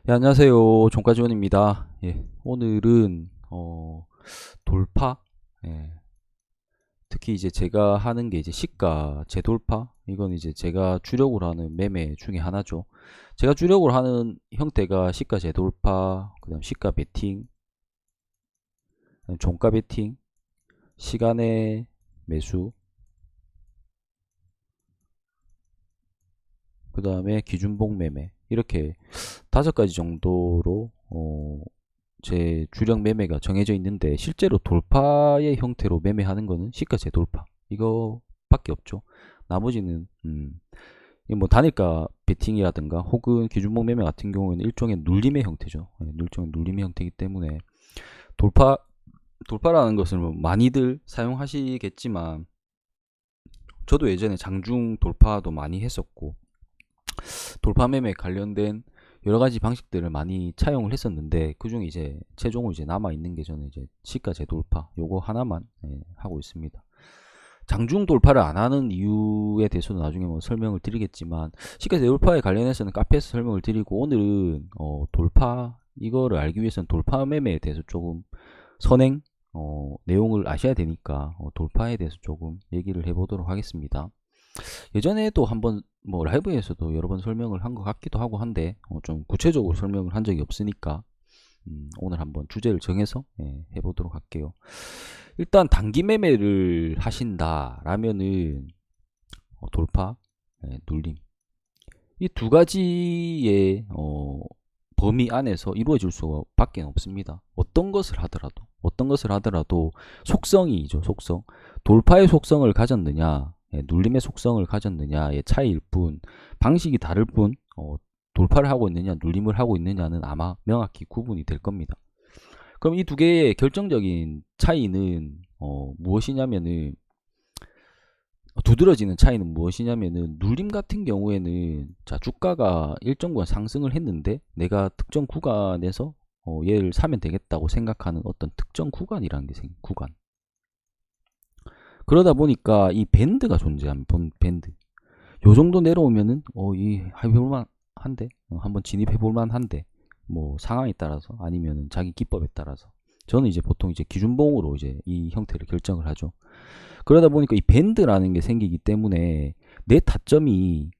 예, 안녕하세요. 종가지원입니다. 예, 오늘은 돌파. 예, 특히 이제 제가 하는 게 이제 시가 재돌파. 이건 이제 제가 주력으로 하는 매매 중에 하나죠. 제가 주력으로 하는 형태가 시가 재돌파, 그다음 시가 베팅, 그다음 종가 베팅, 시간의 매수, 그다음에 기준봉 매매, 이렇게 5가지 정도로 제 주력 매매가 정해져 있는데, 실제로 돌파의 형태로 매매하는 거는 시가 재돌파 이거밖에 없죠. 나머지는 뭐 단일가 베팅이라든가 혹은 기준목 매매 같은 경우에는 일종의 눌림의 형태죠. 일종의 눌림의 형태이기 때문에 돌파 돌파라는 것을 뭐 많이들 사용하시겠지만, 저도 예전에 장중 돌파도 많이 했었고, 돌파 매매 관련된 여러 가지 방식들을 많이 차용을 했었는데, 그중에 이제 최종으로 이제 남아 있는 게 저는 이제 시가 재돌파 요거 하나만 하고 있습니다. 장중 돌파를 안 하는 이유에 대해서는 나중에 뭐 설명을 드리겠지만, 시가 재돌파에 관련해서는 카페에서 설명을 드리고, 오늘은 돌파 이거를 알기 위해서는 돌파 매매에 대해서 조금 선행 내용을 아셔야 되니까, 돌파에 대해서 조금 얘기를 해보도록 하겠습니다. 예전에도 한번 뭐 라이브에서도 여러 번 설명을 한 것 같기도 하고 한데, 좀 구체적으로 설명을 한 적이 없으니까 오늘 한번 주제를 정해서 해보도록 할게요. 일단 단기 매매를 하신다라면은 돌파, 눌림, 이 두 가지의 범위 안에서 이루어질 수밖에 없습니다. 어떤 것을 하더라도 속성이죠. 속성. 돌파의 속성을 가졌느냐, 눌림의 속성을 가졌느냐의 차이일 뿐, 방식이 다를 뿐, 돌파를 하고 있느냐 눌림을 하고 있느냐는 아마 명확히 구분이 될 겁니다. 그럼 이 두 개의 결정적인 차이는 무엇이냐면은, 두드러지는 차이는 무엇이냐면은, 눌림 같은 경우에는, 자, 주가가 일정 구간 상승을 했는데 내가 특정 구간에서 얘를 사면 되겠다고 생각하는 어떤 특정 구간이라는 게 생긴 구간. 그러다 보니까 이 밴드가 존재합니다. 밴드. 요 정도 내려오면은 이 해볼만 한데, 한번 진입해 볼만 한데, 뭐 상황에 따라서 아니면 자기 기법에 따라서, 저는 이제 보통 이제 기준봉으로 이제 이 형태를 결정을 하죠. 그러다 보니까 이 밴드라는 게 생기기 때문에 내 타점이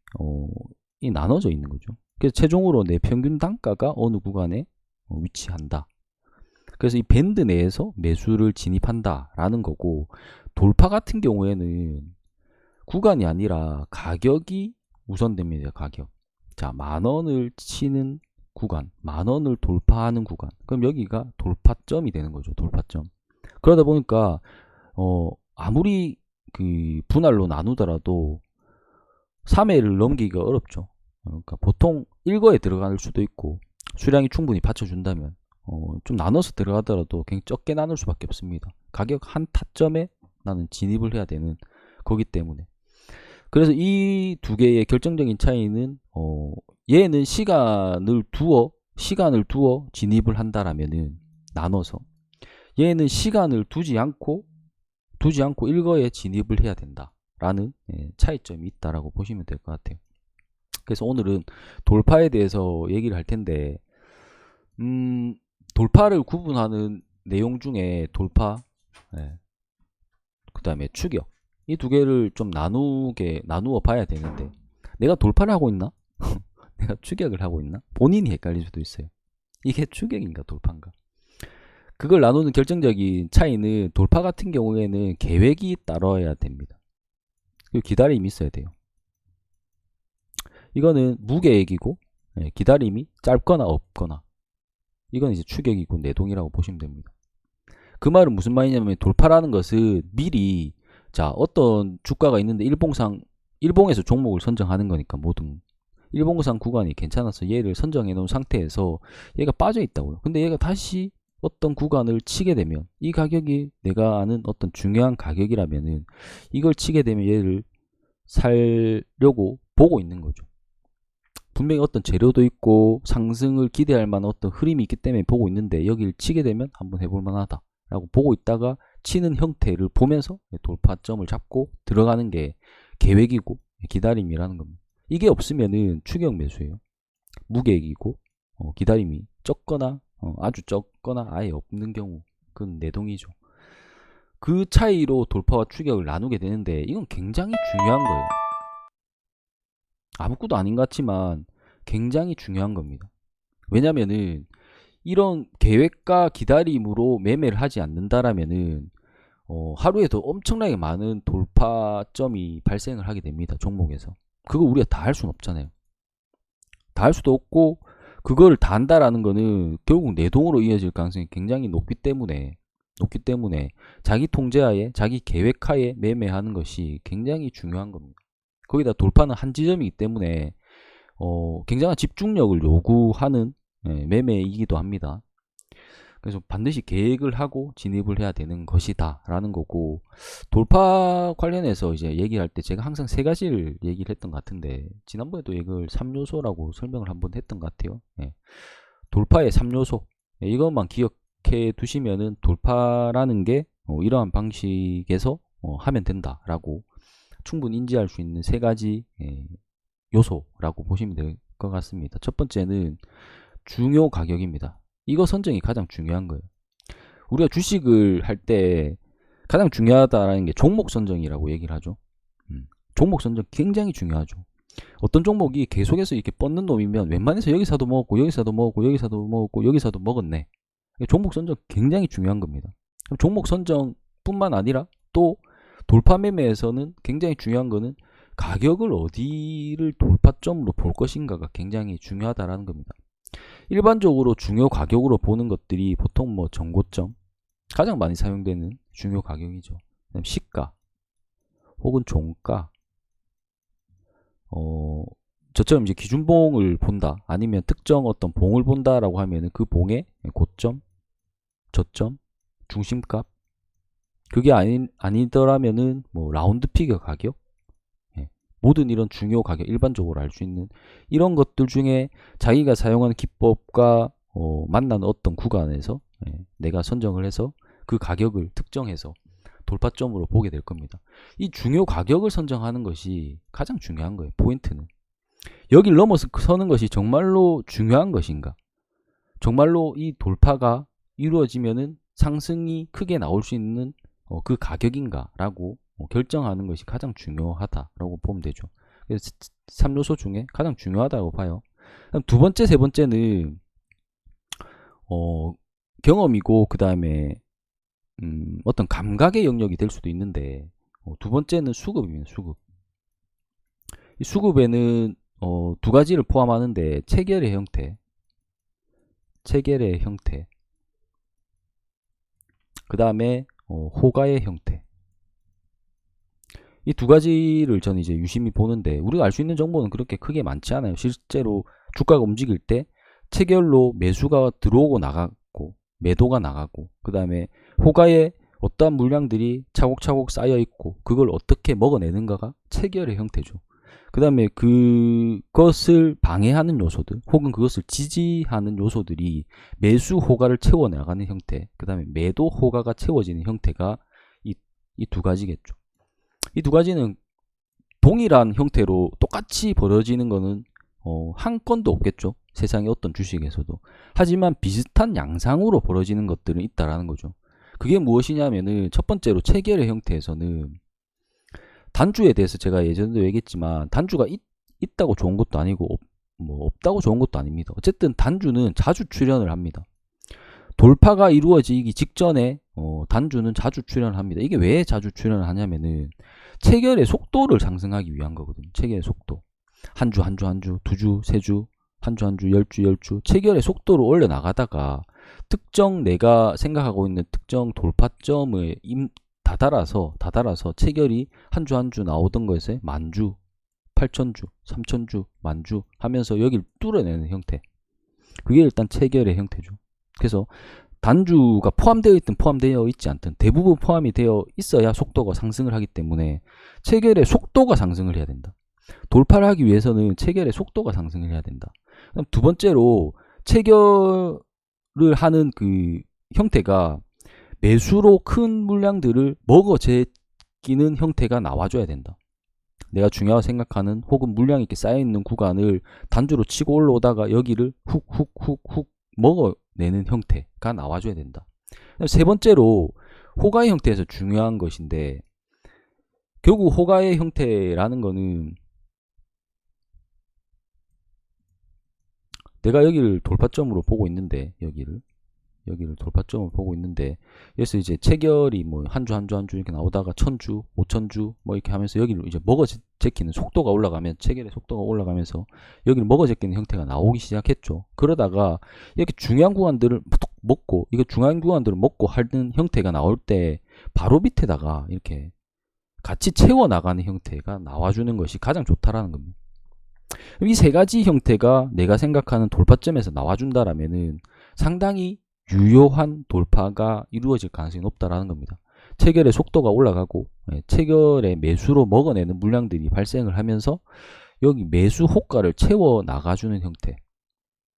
이 나눠져 있는 거죠. 그래서 최종으로 내 평균 단가가 어느 구간에 위치한다. 그래서 이 밴드 내에서 매수를 진입한다라는 거고, 돌파 같은 경우에는 구간이 아니라 가격이 우선됩니다. 가격. 자, 10,000원을 치는 구간, 10,000원을 돌파하는 구간. 그럼 여기가 돌파점이 되는 거죠. 돌파점. 그러다 보니까 아무리 그 분할로 나누더라도 3회를 넘기기가 어렵죠. 그러니까 보통 1거에 들어갈 수도 있고, 수량이 충분히 받쳐준다면 좀 나눠서 들어가더라도 그냥 적게 나눌 수밖에 없습니다. 가격 한 타점에 나는 진입을 해야 되는 거기 때문에. 그래서 이 두 개의 결정적인 차이는, 얘는 시간을 두어 진입을 한다라면은, 나눠서, 얘는 시간을 두지 않고 일거에 진입을 해야 된다라는 차이점이 있다라고 보시면 될 것 같아요. 그래서 오늘은 돌파에 대해서 얘기를 할 텐데, 돌파를 구분하는 내용 중에 돌파, 그 다음에 추격, 이 두 개를 좀 나누어 봐야 되는데, 내가 돌파를 하고 있나? 내가 추격을 하고 있나? 본인이 헷갈릴 수도 있어요. 이게 추격인가 돌파인가? 그걸 나누는 결정적인 차이는, 돌파 같은 경우에는 계획이 따라야 됩니다. 그리고 기다림이 있어야 돼요. 이거는 무계획이고, 기다림이 짧거나 없거나, 이건 이제 추격이고 내동이라고 보시면 됩니다. 그 말은 무슨 말이냐면, 돌파라는 것은 미리, 자, 어떤 주가가 있는데 일봉에서 종목을 선정하는 거니까, 모든 일봉상 구간이 괜찮아서 얘를 선정해 놓은 상태에서 얘가 빠져 있다고요. 근데 얘가 다시 어떤 구간을 치게 되면, 이 가격이 내가 아는 어떤 중요한 가격이라면은, 이걸 치게 되면 얘를 살려고 보고 있는 거죠. 분명히 어떤 재료도 있고 상승을 기대할 만한 어떤 흐름이 있기 때문에 보고 있는데, 여기를 치게 되면 한번 해볼 만하다 라고 보고 있다가 치는 형태를 보면서 돌파점을 잡고 들어가는 게 계획이고 기다림이라는 겁니다. 이게 없으면은 추격 매수예요. 무계획이고 기다림이 적거나 아주 적거나 아예 없는 경우, 그건 내동이죠. 그 차이로 돌파와 추격을 나누게 되는데 이건 굉장히 중요한 거예요. 아무것도 아닌 것 같지만 굉장히 중요한 겁니다. 왜냐면은 이런 계획과 기다림으로 매매를 하지 않는다라면은 하루에도 엄청나게 많은 돌파점이 발생을 하게 됩니다. 종목에서. 그거 우리가 다 할 수는 없잖아요. 다 할 수도 없고 그걸 다 한다라는 거는 결국 내동으로 이어질 가능성이 굉장히 높기 때문에 자기 통제하에 자기 계획하에 매매하는 것이 굉장히 중요한 겁니다. 거기다 돌파는 한 지점이기 때문에 굉장한 집중력을 요구하는 매매이기도 합니다. 그래서 반드시 계획을 하고 진입을 해야 되는 것이다 라는 거고, 돌파 관련해서 이제 얘기할 때 제가 항상 세 가지를 얘기를 했던 것 같은데 지난번에도 이걸 3요소라고 설명을 한번 했던 것 같아요. 돌파의 3요소, 이것만 기억해 두시면은 돌파라는 게 이러한 방식에서 하면 된다라고 충분히 인지할 수 있는 세 가지 요소라고 보시면 될 것 같습니다. 첫 번째는 중요 가격입니다. 이거 선정이 가장 중요한 거예요. 우리가 주식을 할 때 가장 중요하다는 게 종목 선정이라고 얘기를 하죠. 종목 선정 굉장히 중요하죠. 어떤 종목이 계속해서 이렇게 뻗는 놈이면 웬만해서 여기서도 먹었고 여기서도 먹었고 여기서도 먹었고 여기서도 먹었네. 종목 선정 굉장히 중요한 겁니다. 종목 선정뿐만 아니라 또 돌파 매매에서는 굉장히 중요한 거는 가격을 어디를 돌파점으로 볼 것인가가 굉장히 중요하다라는 겁니다. 일반적으로 중요 가격으로 보는 것들이 보통 뭐 정고점, 가장 많이 사용되는 중요 가격이죠. 그다음 시가 혹은 종가, 저처럼 이제 기준봉을 본다, 아니면 특정 어떤 봉을 본다라고 하면은 그 봉의 고점, 저점, 중심값, 그게 아니더라면은 뭐 라운드 피겨 가격, 모든 이런 중요 가격, 일반적으로 알 수 있는 이런 것들 중에 자기가 사용하는 기법과 만나는 어떤 구간에서 내가 선정을 해서 그 가격을 특정해서 돌파점으로 보게 될 겁니다. 이 중요 가격을 선정하는 것이 가장 중요한 거예요. 포인트는 여길 넘어서는 것이 정말로 중요한 것인가, 정말로 이 돌파가 이루어지면은 상승이 크게 나올 수 있는 그 가격인가 라고 결정하는 것이 가장 중요하다라고 보면 되죠. 그래서 3요소 중에 가장 중요하다고 봐요. 두 번째, 세 번째는 경험이고 그 다음에 어떤 감각의 영역이 될 수도 있는데, 두 번째는 수급입니다. 수급. 이 수급에는 두 가지를 포함하는데 체결의 형태, 그 다음에 호가의 형태, 이 두 가지를 저는 이제 유심히 보는데, 우리가 알 수 있는 정보는 그렇게 크게 많지 않아요. 실제로 주가가 움직일 때 체결로 매수가 들어오고 나가고 매도가 나가고, 그 다음에 호가에 어떠한 물량들이 차곡차곡 쌓여 있고 그걸 어떻게 먹어내는가가 체결의 형태죠. 그 다음에 그것을 방해하는 요소들 혹은 그것을 지지하는 요소들이 매수 호가를 채워나가는 형태, 그 다음에 매도 호가가 채워지는 형태가 이 두 가지겠죠. 이 두 가지는 동일한 형태로 똑같이 벌어지는 거는 한 건도 없겠죠. 세상의 어떤 주식에서도. 하지만 비슷한 양상으로 벌어지는 것들은 있다라는 거죠. 그게 무엇이냐면은, 첫 번째로 체결의 형태에서는 단주에 대해서 제가 예전에도 얘기했지만 단주가 있다고 좋은 것도 아니고 뭐 없다고 좋은 것도 아닙니다. 어쨌든 단주는 자주 출현을 합니다. 돌파가 이루어지기 직전에 단주는 자주 출현을 합니다. 이게 왜 자주 출현을 하냐면은 체결의 속도를 상승하기 위한 거거든요. 체결의 속도. 한 주, 두 주, 세 주, 한 주, 10주. 체결의 속도를 올려나가다가 특정 내가 생각하고 있는 특정 돌파점을 다달아서 체결이 한 주 나오던 것에 만주, 8천주, 3천주, 만주 하면서 여길 뚫어내는 형태. 그게 일단 체결의 형태죠. 그래서 단주가 포함되어 있든 포함되어 있지 않든 대부분 포함이 되어 있어야 속도가 상승을 하기 때문에 체결의 속도가 상승을 해야 된다. 돌파를 하기 위해서는 체결의 속도가 상승을 해야 된다. 그럼 두 번째로 체결을 하는 그 형태가 매수로 큰 물량들을 먹어 제끼는 형태가 나와줘야 된다. 내가 중요하다고 생각하는 혹은 물량이 이렇게 쌓여있는 구간을 단주로 치고 올라오다가 여기를 훅훅훅훅 먹어내는 형태가 나와줘야 된다. 세 번째로 호가의 형태에서 중요한 것인데, 결국 호가의 형태라는 거는 내가 여기를 돌파점으로 보고 있는데, 여기를 돌파점으로 보고 있는데, 여기서 이제 체결이 뭐 한 주 한 주 한 주 이렇게 나오다가 1000주, 5000주 뭐 이렇게 하면서 여기를 이제 먹어 제끼는 속도가 올라가면, 체결의 속도가 올라가면서 여기를 먹어 제끼는 형태가 나오기 시작했죠. 그러다가 이렇게 중요한 구간들을 먹고, 이거 중요한 구간들을 먹고 하는 형태가 나올 때 바로 밑에다가 이렇게 같이 채워 나가는 형태가 나와주는 것이 가장 좋다라는 겁니다. 이 세 가지 형태가 내가 생각하는 돌파점에서 나와준다라면은 상당히 유효한 돌파가 이루어질 가능성이 높다라는 겁니다. 체결의 속도가 올라가고 체결의 매수로 먹어내는 물량들이 발생을 하면서 여기 매수 호가를 채워 나가주는 형태,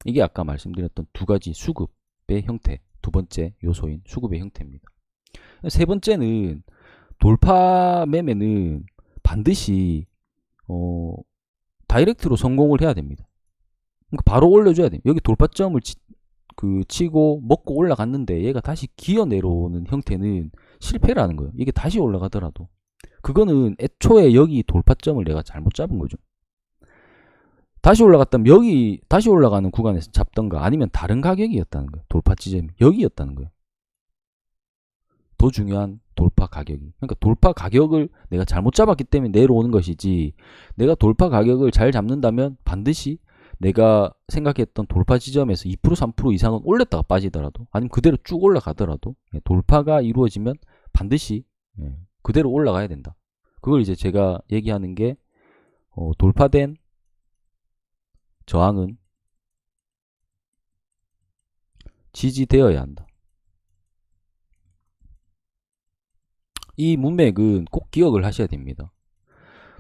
이게 아까 말씀드렸던 두 가지 수급의 형태, 두 번째 요소인 수급의 형태입니다. 세 번째는 돌파 매매는 반드시 다이렉트로 성공을 해야 됩니다. 그러니까 바로 올려줘야 돼요. 여기 돌파점을 치고 먹고 올라갔는데 얘가 다시 기어 내려오는 형태는 실패라는 거예요. 이게 다시 올라가더라도 그거는 애초에 여기 돌파점을 내가 잘못 잡은 거죠. 다시 올라갔다면 여기 다시 올라가는 구간에서 잡던가 아니면 다른 가격이었다는 거예요. 돌파 지점이 여기였다는 거예요. 더 중요한 돌파 가격이. 그러니까 돌파 가격을 내가 잘못 잡았기 때문에 내려오는 것이지, 내가 돌파 가격을 잘 잡는다면 반드시 내가 생각했던 돌파 지점에서 2% 3% 이상은 올렸다가 빠지더라도 아니면 그대로 쭉 올라가더라도 돌파가 이루어지면 반드시 그대로 올라가야 된다. 그걸 이제 제가 얘기하는 게 돌파된 저항은 지지되어야 한다. 이 문맥은 꼭 기억을 하셔야 됩니다.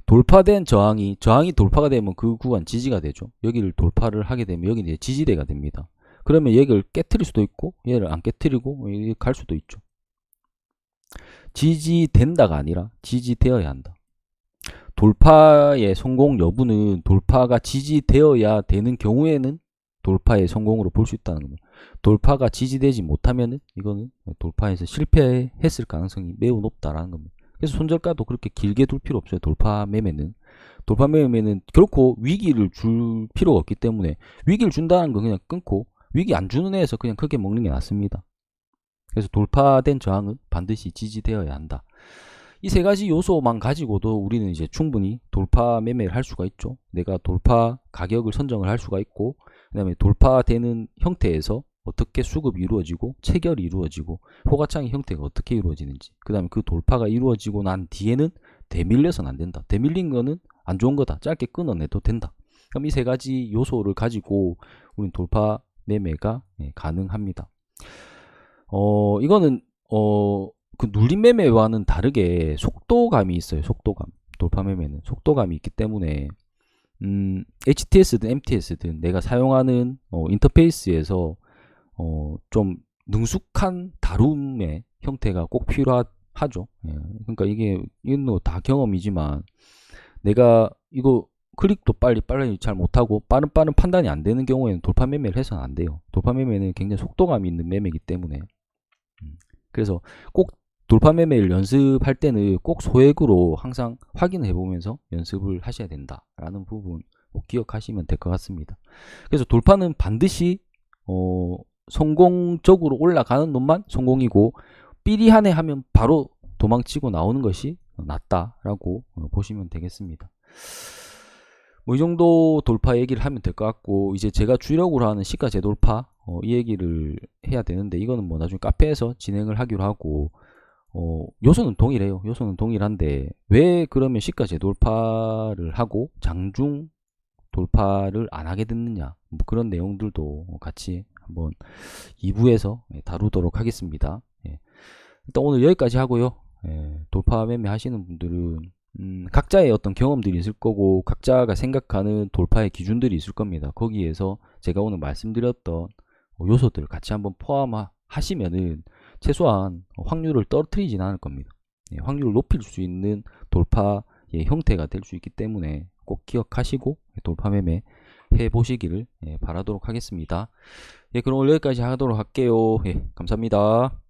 돌파된 저항이 돌파가 되면 그 구간 지지가 되죠. 여기를 돌파를 하게 되면 여기 이제 지지대가 됩니다. 그러면 얘를 깨트릴 수도 있고 얘를 안 깨트리고 갈 수도 있죠. 지지된다가 아니라 지지되어야 한다. 돌파의 성공 여부는 돌파가 지지되어야 되는 경우에는 돌파의 성공으로 볼 수 있다는 겁니다. 돌파가 지지되지 못하면은 이거는 돌파에서 실패했을 가능성이 매우 높다라는 겁니다. 그래서 손절가도 그렇게 길게 둘 필요 없어요. 돌파 매매는 결코 위기를 줄 필요가 없기 때문에, 위기를 준다는 건 그냥 끊고 위기 안 주는 애에서 그냥 크게 먹는 게 낫습니다. 그래서 돌파된 저항은 반드시 지지되어야 한다. 이 세 가지 요소만 가지고도 우리는 이제 충분히 돌파 매매를 할 수가 있죠. 내가 돌파 가격을 선정을 할 수가 있고, 그 다음에 돌파되는 형태에서 어떻게 수급이 이루어지고 체결이 이루어지고 호가창의 형태가 어떻게 이루어지는지, 그 다음에 그 돌파가 이루어지고 난 뒤에는 대밀려서는 안 된다. 대밀린 거는 안 좋은 거다. 짧게 끊어내도 된다. 그럼 이 세 가지 요소를 가지고 우리는 돌파 매매가 가능합니다. 이거는 그 눌림 매매와는 다르게 속도감이 있어요. 속도감. 돌파 매매는 속도감이 있기 때문에 HTS든 MTS든 내가 사용하는 인터페이스에서 좀 능숙한 다룸의 형태가 꼭 필요하죠. 그러니까 이건 다 경험이지만, 내가 이거 클릭도 빨리 잘 못하고 빠른 판단이 안 되는 경우에는 돌파 매매를 해서는 안 돼요. 돌파 매매는 굉장히 속도감이 있는 매매이기 때문에. 그래서 꼭 돌파 매매를 연습할 때는 꼭 소액으로 항상 확인해 보면서 연습을 하셔야 된다라는 부분 꼭 기억하시면 될 것 같습니다. 그래서 돌파는 반드시 성공적으로 올라가는 놈만 성공이고, 삐리하네 하면 바로 도망치고 나오는 것이 낫다라고 보시면 되겠습니다. 뭐 이 정도 돌파 얘기를 하면 될 것 같고, 이제 제가 주력으로 하는 시가 재돌파 이 얘기를 해야 되는데, 이거는 뭐 나중에 카페에서 진행을 하기로 하고, 요소는 동일해요. 요소는 동일한데 왜 그러면 시가 재돌파를 하고 장중 돌파를 안 하게 됐느냐, 뭐 그런 내용들도 같이 한번 2부에서 다루도록 하겠습니다. 일단 오늘 여기까지 하고요. 돌파 매매 하시는 분들은 각자의 어떤 경험들이 있을 거고, 각자가 생각하는 돌파의 기준들이 있을 겁니다. 거기에서 제가 오늘 말씀드렸던 요소들을 같이 한번 포함하시면은 최소한 확률을 떨어뜨리진 않을 겁니다. 확률을 높일 수 있는 돌파의 형태가 될 수 있기 때문에 꼭 기억하시고 돌파 매매 해보시기를 바라도록 하겠습니다. 그럼 오늘 여기까지 하도록 할게요. 감사합니다.